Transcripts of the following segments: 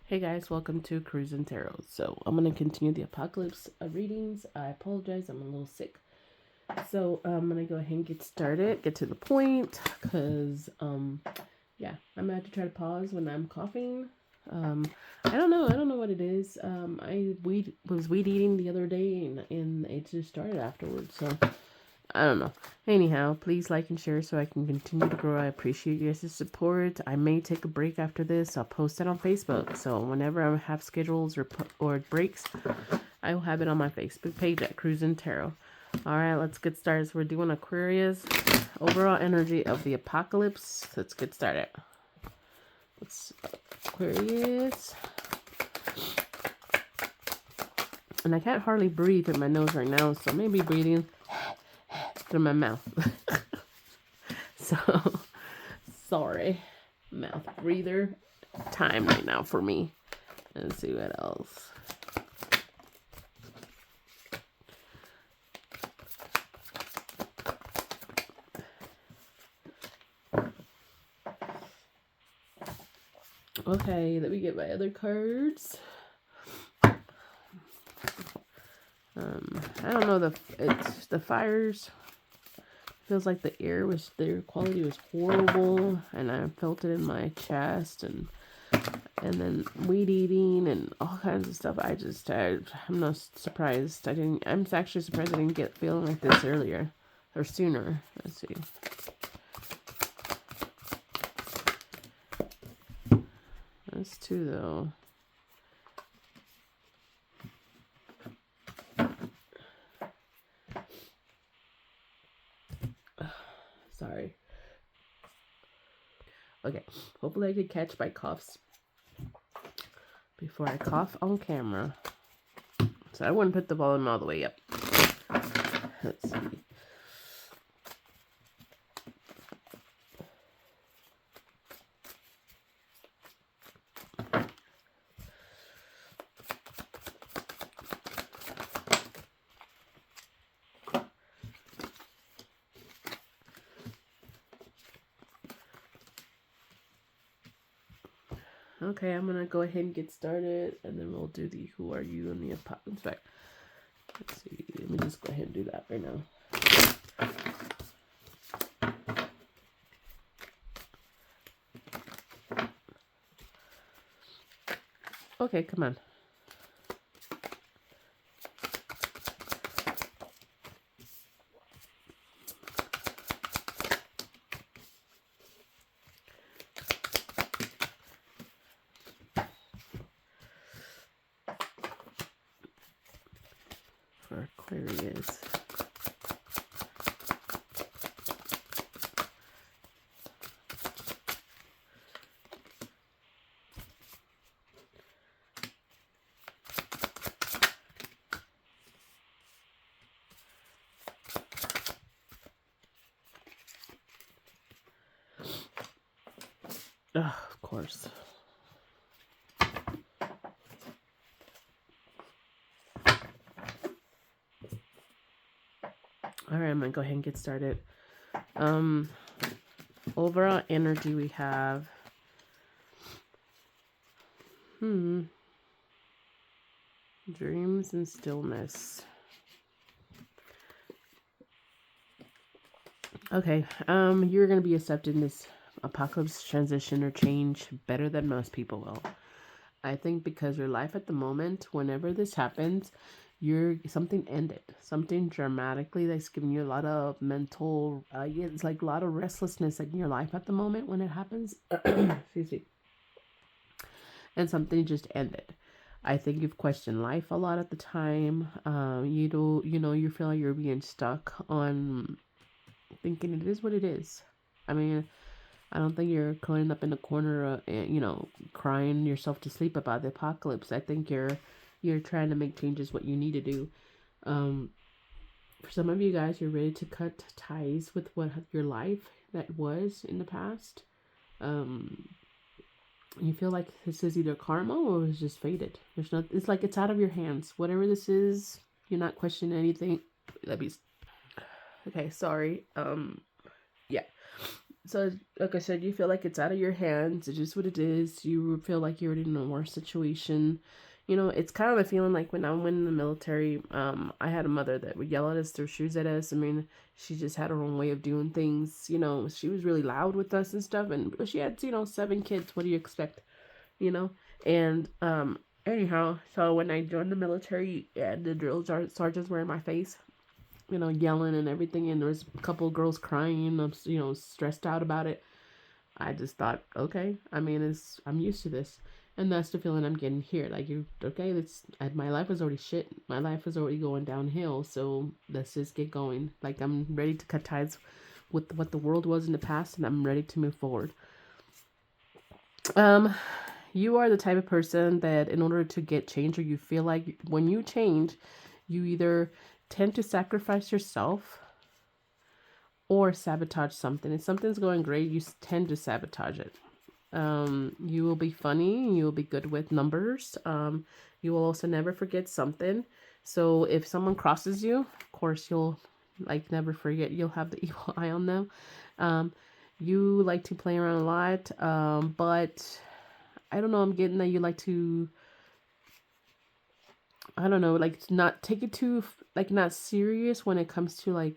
Hey guys, welcome to Cruise and Tarot. So I'm gonna continue the apocalypse readings. I apologize, I'm a little sick. So I'm gonna go ahead and get started, get to the point, cause yeah, I'm gonna have to try to pause when I'm coughing. I don't know what it is. I was weed eating the other day and it just started afterwards. So I don't know. Anyhow, please like and share so I can continue to grow. I appreciate you guys' support. I may take a break after this. I'll post it on Facebook. So whenever I have schedules or breaks, I will have it on my Facebook page at Cruise and Tarot. All right, let's get started. So we're doing Aquarius, overall energy of the apocalypse. Let's get started. Let's Aquarius. And I can't hardly breathe through my nose right now, so maybe breathing through my mouth. So, sorry. Mouth breather time right now for me. Let's see what else. Okay, let me get my other cards. I don't know, the fires. Feels like their quality was horrible, and I felt it in my chest, and then weed eating and all kinds of stuff. I'm not surprised. I'm actually surprised I didn't get feeling like this earlier or sooner. Let's see. That's two though. Sorry. Okay, hopefully I could catch my coughs before I cough on camera. So I wouldn't put the volume all the way up. Let's see. Okay, I'm gonna go ahead and get started, and then we'll do the who are you and the apocalypse. Right. Let's see. Let me just go ahead and do that right now. Okay, come on. For Aquarius. Of course. All right, I'm gonna go ahead and get started. Overall energy we have. Dreams and stillness. Okay, you're gonna be accepting this apocalypse transition or change better than most people will. I think because your life at the moment, whenever this happens, something ended, something dramatically that's giving you a lot of mental, it's like a lot of restlessness in your life at the moment when it happens. Excuse me. And something just ended. I think you've questioned life a lot at the time. You feel like you're being stuck on thinking it is what it is. I mean, I don't think you're curling up in the corner, crying yourself to sleep about the apocalypse. I think you're trying to make changes what you need to do. For some of you guys, you're ready to cut ties with what your life that was in the past. You feel like this is either karma or it's just faded. It's like it's out of your hands. Whatever this is, you're not questioning anything. Okay, sorry. Yeah. So, like I said, you feel like it's out of your hands. It's just what it is. You feel like you're in a worse situation. It's kind of a feeling like when I went in the military, I had a mother that would yell at us, throw shoes at us. I mean, she just had her own way of doing things. She was really loud with us and stuff. And she had, 7 kids. What do you expect? You know? And, anyhow, so when I joined the military, and the sergeants were in my face, yelling and everything, and there was a couple of girls crying, stressed out about it. I just thought, okay, I mean, I'm used to this, and that's the feeling I'm getting here. Like, okay, my life was already shit. My life was already going downhill, so let's just get going. Like, I'm ready to cut ties with what the world was in the past, and I'm ready to move forward. You are the type of person that in order to get change, or you feel like when you change, you either tend to sacrifice yourself or sabotage something. If something's going great, you tend to sabotage it. You will be funny. You will be good with numbers. You will also never forget something. So if someone crosses you, of course, you'll never forget. You'll have the evil eye on them. You like to play around a lot, but I don't know. I'm getting that you like to, I don't know, not take it too, not serious when it comes to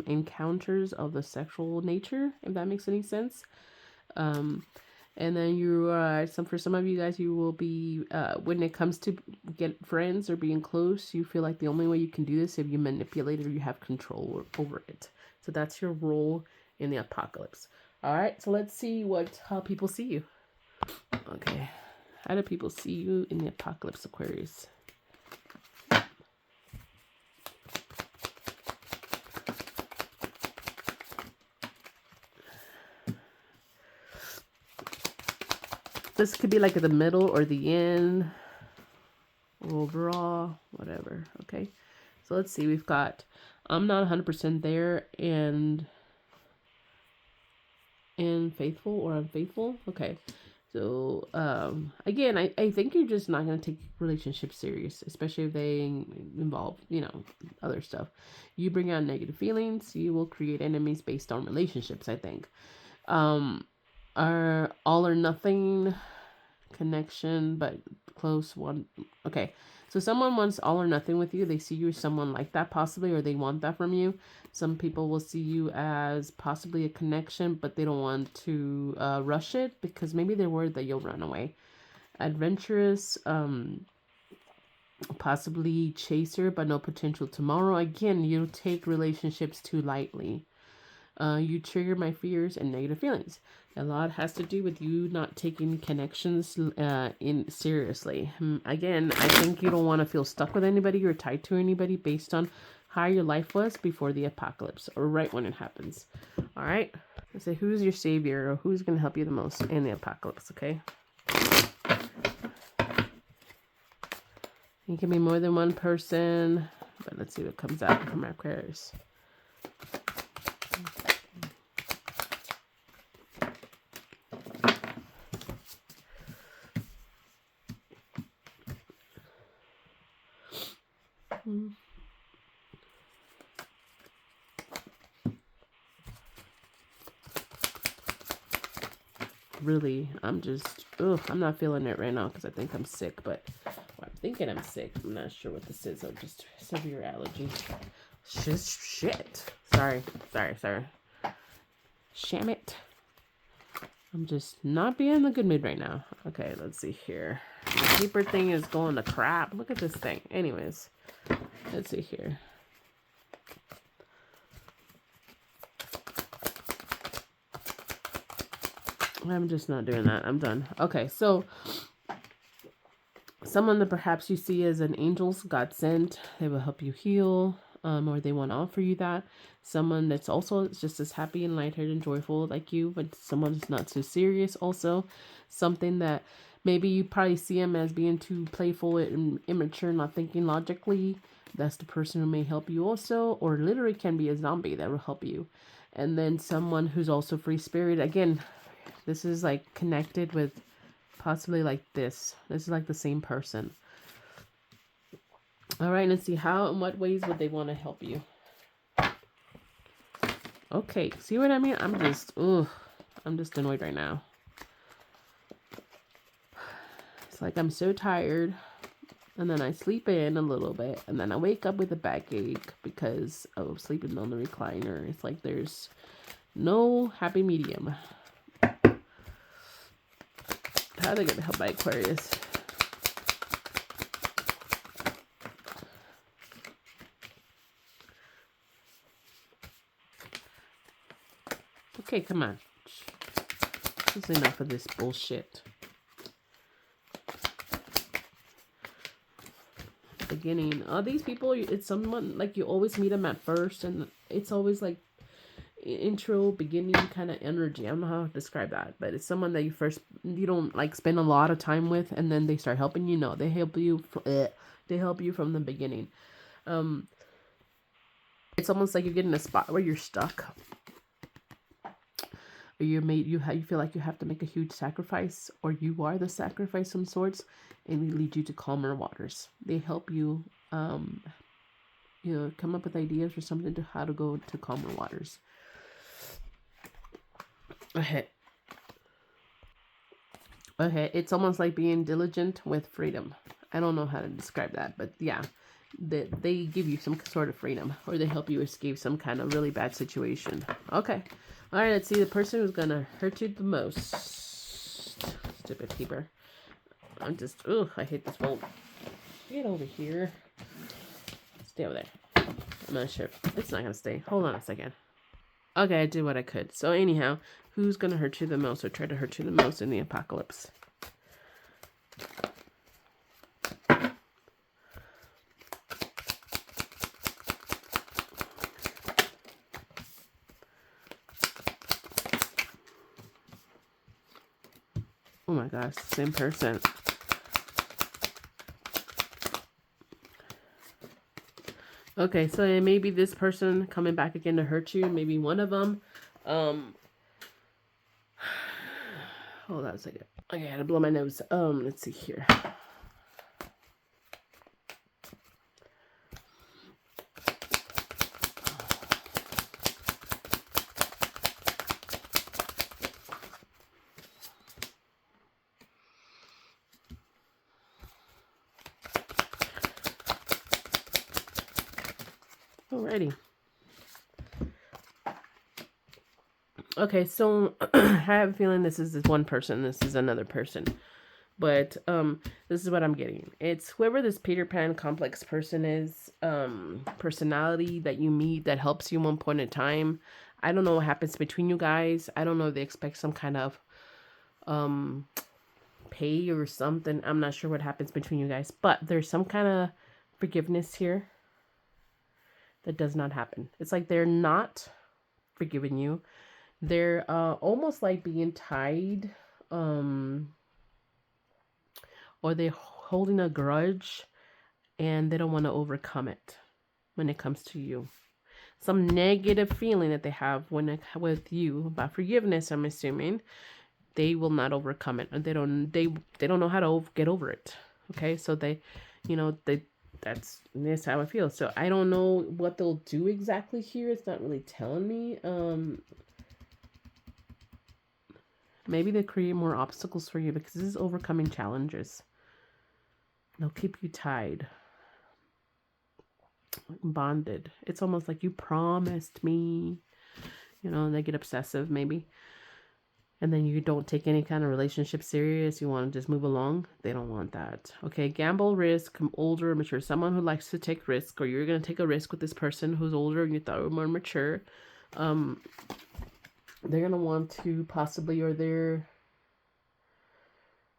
encounters of the sexual nature, if that makes any sense. And then for some of you guys, you will be, when it comes to get friends or being close, you feel like the only way you can do this if you manipulate it or you have control over it. So that's your role in the apocalypse. All right, so let's see how people see you. Okay, how do people see you in the apocalypse, Aquarius? This could be like at the middle or the end, overall, whatever. Okay, so let's see. We've got I'm not 100% there and faithful or unfaithful. Okay, so again, I think you're just not going to take relationships serious, especially if they involve other stuff. You bring out negative feelings, you will create enemies based on relationships, I think. Are all or nothing connection, but close one. Okay, so someone wants all or nothing with you. They see you as someone like that, possibly, or they want that from you. Some people will see you as possibly a connection, but they don't want to rush it because maybe they're worried that you'll run away. Adventurous, possibly chaser, but no potential tomorrow. Again, you take relationships too lightly. You trigger my fears and negative feelings. A lot has to do with you not taking connections in seriously. Again, I think you don't want to feel stuck with anybody or tied to anybody based on how your life was before the apocalypse or right when it happens. All right. Let's say who's your savior or who's going to help you the most in the apocalypse. Okay. It can be more than one person, but let's see what comes out from Aquarius. Really, I'm not feeling it right now because I think I'm sick, but I'm thinking I'm sick. I'm not sure what this is. I'm just severe allergy. Shit. Sorry. Sham it. I'm just not being in a good mood right now. Okay, let's see here. The paper thing is going to crap. Look at this thing. Anyways, let's see here. I'm just not doing that. I'm done. Okay, so someone that perhaps you see as an angel's God sent, they will help you heal, or they want to offer you that. Someone that's also just as happy and lighthearted and joyful like you, but someone that's not too serious also. Something that maybe you probably see them as being too playful and immature, not thinking logically. That's the person who may help you also, or literally can be a zombie that will help you. And then someone who's also free spirit. Again, this is like connected with possibly like this. This is like the same person. All right, let's see how and what ways would they want to help you. Okay, see what I mean? I'm just annoyed right now. It's like I'm so tired, and then I sleep in a little bit, and then I wake up with a backache because of sleeping on the recliner. It's like there's no happy medium. How are they gonna help my Aquarius? Okay, come on. This is enough of this bullshit. Beginning. These people, it's someone like you always meet them at first, and it's always like intro, beginning kind of energy. I don't know how to describe that, but it's someone that you don't like spend a lot of time with, and then they start helping you. No, they help you. They help you from the beginning. It's almost like you get in a spot where you're stuck. Or you feel like you have to make a huge sacrifice, or you are the sacrifice of some sorts, and they lead you to calmer waters. They help you, come up with ideas or something to how to go to calmer waters. Okay. It's almost like being diligent with freedom. I don't know how to describe that, but yeah, they give you some sort of freedom, or they help you escape some kind of really bad situation. Okay. All right, let's see the person who's going to hurt you the most. Stupid keeper. I hate this phone. Get over here. Stay over there. I'm not sure. It's not going to stay. Hold on a second. Okay, I did what I could. So anyhow, who's going to hurt you the most, or try to hurt you the most in the apocalypse? Oh my gosh, same person. Okay, so it may be this person coming back again to hurt you. Maybe one of them. Hold on a second. Okay, I had to blow my nose. Let's see here. Alrighty. Okay, so I have a feeling this is one person, this is another person. But this is what I'm getting. It's whoever this Peter Pan complex person is, personality that you meet that helps you one point in time. I don't know what happens between you guys. I don't know if they expect some kind of pay or something. I'm not sure what happens between you guys, but there's some kind of forgiveness here that does not happen. It's like they're not forgiving you. They're almost like being tied, or they're holding a grudge, and they don't want to overcome it when it comes to you. Some negative feeling that they have with you about forgiveness, I'm assuming, they will not overcome it, and they don't know how to get over it. Okay, so that's how I feel. So I don't know what they'll do exactly here. It's not really telling me. Maybe they create more obstacles for you because this is overcoming challenges. They'll keep you tied, bonded. It's almost like you promised me, and they get obsessive maybe. And then you don't take any kind of relationship serious. You want to just move along. They don't want that. Okay, gamble, risk, older, mature. Someone who likes to take risk, or you're going to take a risk with this person who's older and you thought were more mature. They're going to want to possibly, or they're,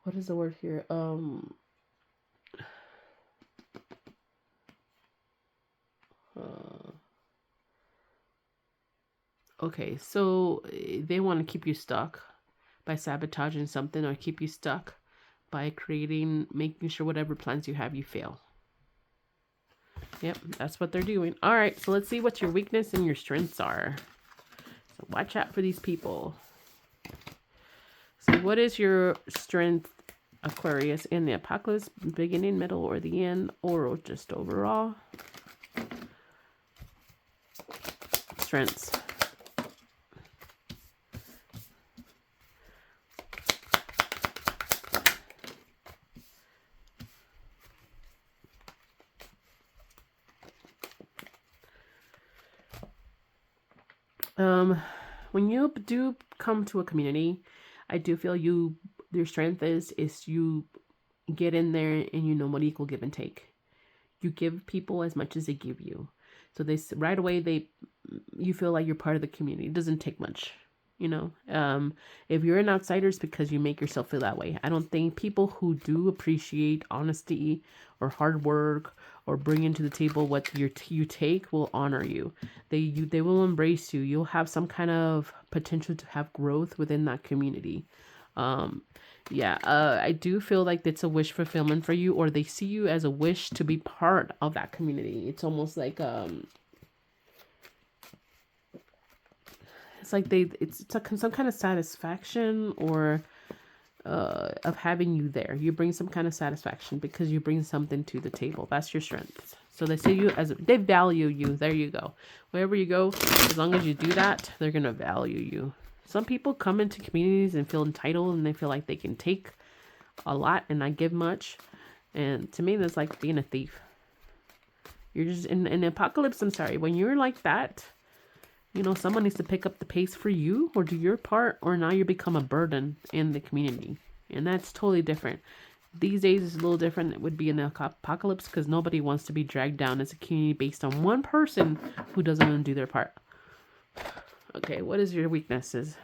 what is the word here? Okay, so they want to keep you stuck by sabotaging something, or keep you stuck by making sure whatever plans you have, you fail. Yep, that's what they're doing. All right, so let's see what your weakness and your strengths are. So watch out for these people. So what is your strength, Aquarius, in the apocalypse, beginning, middle, or the end, or just overall? Strengths. Um, when you do come to a community, I do feel your strength is you get in there and you know what equal give and take. You give people as much as they give you. So right away you feel like you're part of the community. It doesn't take much, you know. If you're an outsider, it's because you make yourself feel that way. I don't think people who do appreciate honesty or hard work or bring into the table what you take will honor you. They will embrace you. You'll have some kind of potential to have growth within that community. Um, yeah, I do feel like it's a wish fulfillment for you, or they see you as a wish to be part of that community. It's almost like it's like it's some kind of satisfaction or of having you there. You bring some kind of satisfaction because you bring something to the table. That's your strength. So they see you they value you. There you go. Wherever you go, as long as you do that, they're gonna value you. Some people come into communities and feel entitled and they feel like they can take a lot and not give much. And to me, that's like being a thief. You're just in an apocalypse. I'm sorry. When you're like that, you know, someone needs to pick up the pace for you or do your part, or now you become a burden in the community. And that's totally different. These days is a little different. It would be in the apocalypse because nobody wants to be dragged down as a community based on one person who doesn't want to do their part. Okay, what is your weaknesses?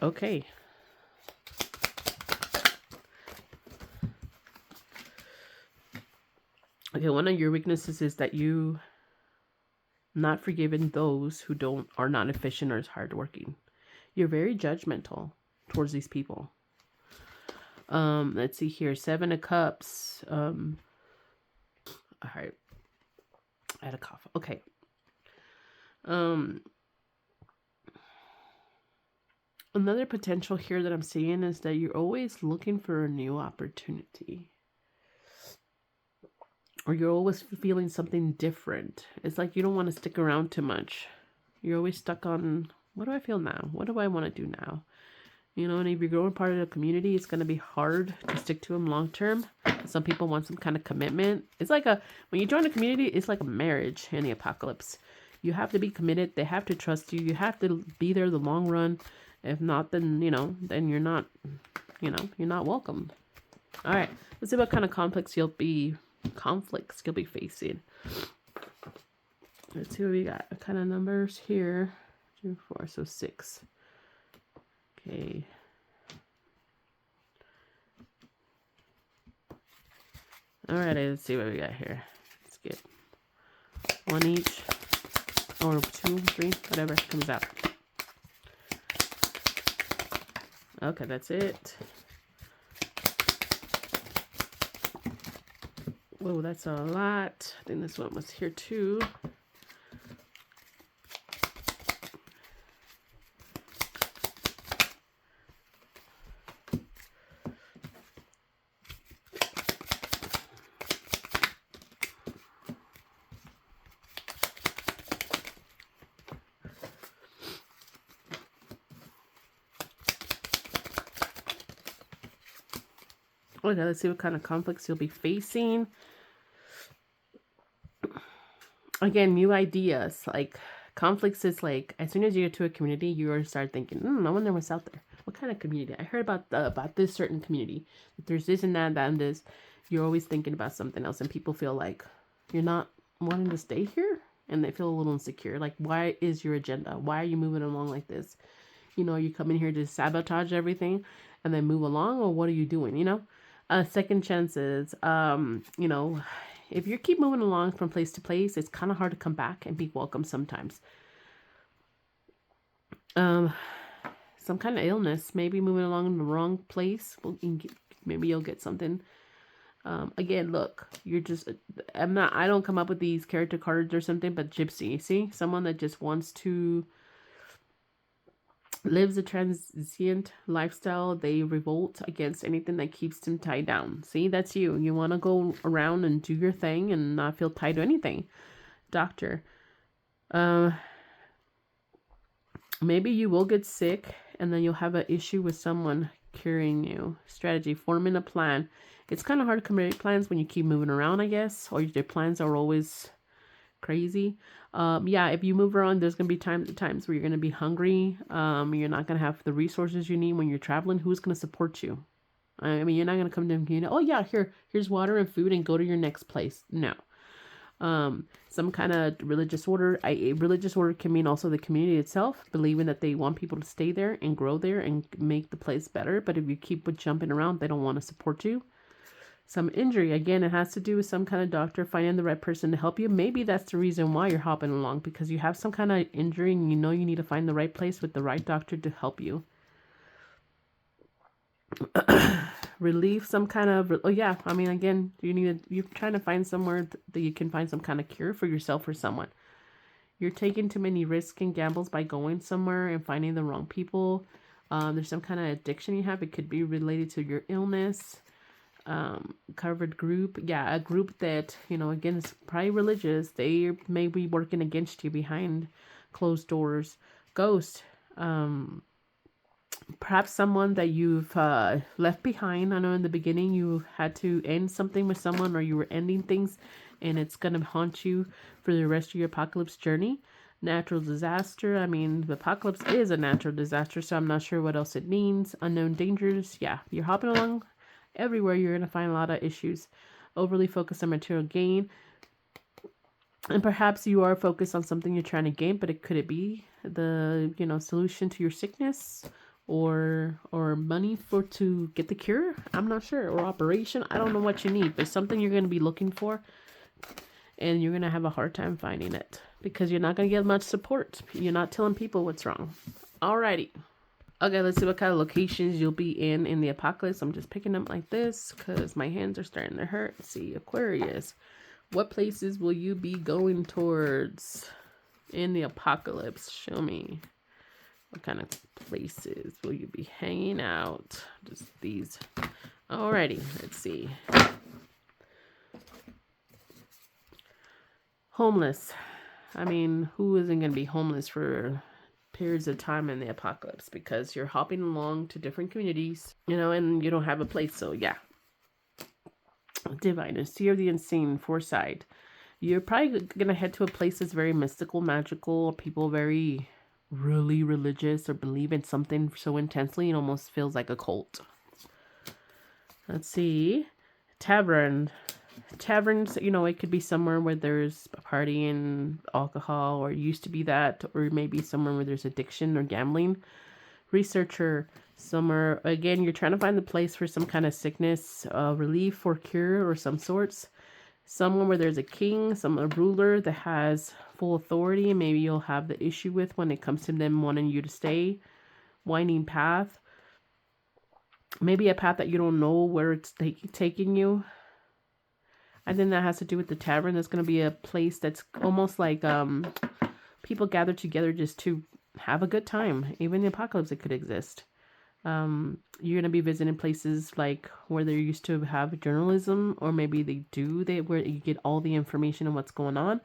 Okay. Okay, one of your weaknesses is that you not forgiving those who are not efficient or as hardworking. You're very judgmental towards these people. Let's see here. 7 of Cups. All right. I had a cough. Okay. Another potential here that I'm seeing is that you're always looking for a new opportunity. Or you're always feeling something different. It's like you don't want to stick around too much. You're always stuck on, what do I feel now? What do I want to do now? You know, and if you're growing part of the community, it's going to be hard to stick to them long term. Some people want some kind of commitment. It's like when you join a community, it's like a marriage in the apocalypse. You have to be committed. They have to trust you. You have to be there the long run. If not, then, then you're not welcome. All right, let's see what kind of conflicts you'll be facing. Let's see what we got. What kind of numbers here? 2, 4, so 6. Okay. All right, let's see what we got here. Let's get 1 each, or 2, 3, whatever comes out. Okay, that's it. Whoa, that's a lot. I think this one was here too. Okay, let's see what kind of conflicts you'll be facing. Again, new ideas. Like, conflicts is like, as soon as you get to a community, you already start thinking, I wonder what's out there. What kind of community? I heard about this certain community. If there's this and that and this, you're always thinking about something else. And people feel like you're not wanting to stay here. And they feel a little insecure. Like, why is your agenda? Why are you moving along like this? You come in here to sabotage everything and then move along? Or what are you doing, Second chances, if you keep moving along from place to place, it's kind of hard to come back and be welcome sometimes. Some kind of illness, maybe moving along in the wrong place. Maybe you'll get something. Again, look, I don't come up with these character cards or something, but gypsy, see? Someone that just wants to lives a transient lifestyle. They revolt against anything that keeps them tied down. See, that's you. You want to go around and do your thing and not feel tied to anything. Doctor. Uh, Maybe you will get sick and then you'll have an issue with someone curing you. Strategy, forming a plan. It's kind of hard to make plans when you keep moving around, I guess, or your plans are always crazy. Yeah, if you move around, there's gonna be times where you're gonna be hungry. You're not gonna have the resources you need when you're traveling. Who's gonna support you? I mean, you're not gonna come to them, oh yeah, here's water and food, and go to your next place. No. Some kind of religious order. A religious order can mean also the community itself, believing that they want people to stay there and grow there and make the place better. But if you keep jumping around, they don't want to support you. Some injury, again, it has to do with some kind of doctor finding the right person to help you. Maybe that's the reason why you're hopping along, because you have some kind of injury and you know you need to find the right place with the right doctor to help you. Relief, some kind of, oh yeah, I mean, again, you're trying to find somewhere that you can find some kind of cure for yourself or someone. You're taking too many risks and gambles by going somewhere and finding the wrong people. There's some kind of addiction you have. It could be related to your illness. Covered group, yeah, a group that, again, is probably religious. They may be working against you behind closed doors. Ghost, perhaps someone that you've left behind. I know in the beginning you had to end something with someone, or you were ending things, and it's going to haunt you for the rest of your apocalypse journey. Natural disaster. I mean, the apocalypse is a natural disaster, so I'm not sure what else it means. Unknown dangers. Yeah, you're hopping along everywhere. You're going to find a lot of issues. Overly focused on material gain. And perhaps you are focused on something you're trying to gain, but could it be the, solution to your sickness? Or money to get the cure? I'm not sure. Or operation. I don't know what you need, but something you're going to be looking for, and you're going to have a hard time finding it because you're not going to get much support. You're not telling people what's wrong. Alrighty. Okay, let's see what kind of locations you'll be in the apocalypse. I'm just picking them like this because my hands are starting to hurt. Let's see, Aquarius. What places will you be going towards in the apocalypse? Show me. What kind of places will you be hanging out? Just these. Alrighty, let's see. Homeless. I mean, who isn't going to be homeless for periods of time in the apocalypse? Because you're hopping along to different communities, and you don't have a place. So, yeah. Divine. Seer of the unseen. Foresight. You're probably going to head to a place that's very mystical, magical, people very really religious or believe in something so intensely it almost feels like a cult. Let's see. Taverns, it could be somewhere where there's a party and alcohol, or used to be that, or maybe somewhere where there's addiction or gambling. Researcher, somewhere, again, you're trying to find the place for some kind of sickness, relief or cure or some sorts. Somewhere where there's a king, a ruler that has full authority, and maybe you'll have the issue with when it comes to them wanting you to stay. Winding path. Maybe a path that you don't know where it's taking you. I think that has to do with the tavern. There's going to be a place that's almost like people gather together just to have a good time. Even in the apocalypse, it could exist. You're going to be visiting places like where they used to have journalism, or maybe where you get all the information on what's going on.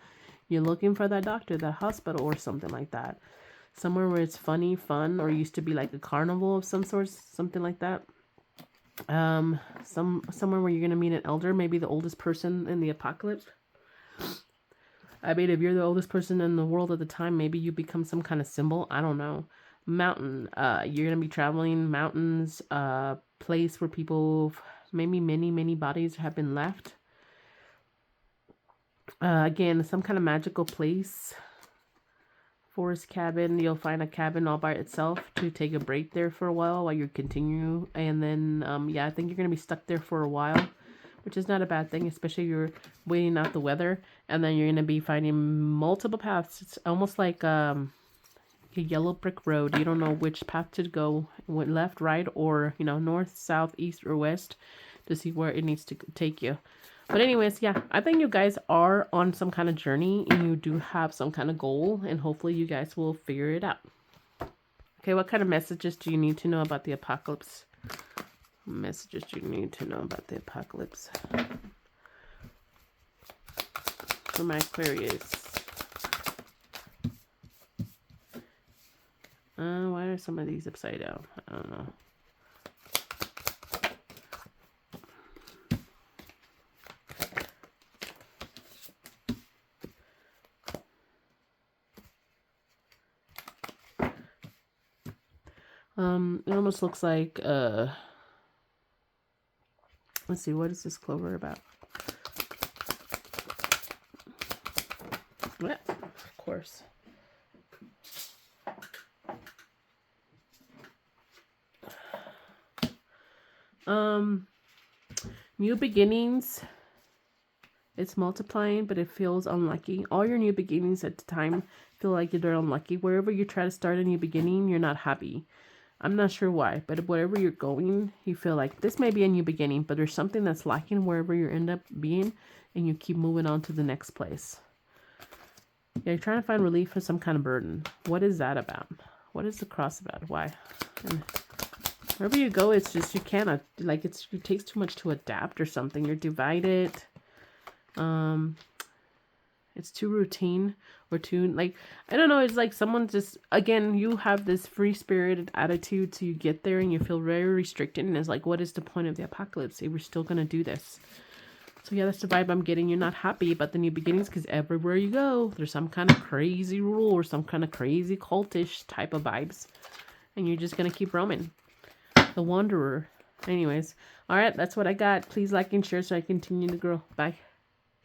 You're looking for that doctor, that hospital, or something like that. Somewhere where it's fun, or used to be like a carnival of some sort, something like that. Somewhere where you're going to meet an elder, maybe the oldest person in the apocalypse. I mean, if you're the oldest person in the world at the time, maybe you become some kind of symbol. I don't know. Mountain. You're going to be traveling mountains, place where people, maybe many bodies have been left. Again, some kind of magical place. Forest cabin. You'll find a cabin all by itself to take a break there for a while you continue. And then, I think you're going to be stuck there for a while, which is not a bad thing, especially if you're waiting out the weather. And then you're going to be finding multiple paths. It's almost like a yellow brick road. You don't know which path to go, left, right, or, north, south, east, or west, to see where it needs to take you. But anyways, yeah, I think you guys are on some kind of journey, and you do have some kind of goal, and hopefully you guys will figure it out. Okay. Okay, what kind of messages do you need to know about the apocalypse? Messages do you need to know about the apocalypse? For my Aquarius. Why are some of these upside down? I don't know. It almost looks like, let's see, what is this clover about? Yeah, of course. New beginnings. It's multiplying, but it feels unlucky. All your new beginnings at the time feel like they're unlucky. Wherever you try to start a new beginning, you're not happy. I'm not sure why, but wherever you're going, you feel like this may be a new beginning, but there's something that's lacking wherever you end up being, and you keep moving on to the next place. Yeah, you're trying to find relief from some kind of burden. What is that about? What is the cross about? Why? And wherever you go, it's just you cannot, like, it takes too much to adapt or something. You're divided. It's too routine or too, like, I don't know. It's like someone just, again, you have this free-spirited attitude, so you get there and you feel very restricted, and it's like, what is the point of the apocalypse if we're still going to do this? So yeah, that's the vibe I'm getting. You're not happy about the new beginnings because everywhere you go, there's some kind of crazy rule or some kind of crazy cultish type of vibes, and you're just going to keep roaming. The Wanderer. Anyways, all right, that's what I got. Please like and share so I continue to grow. Bye.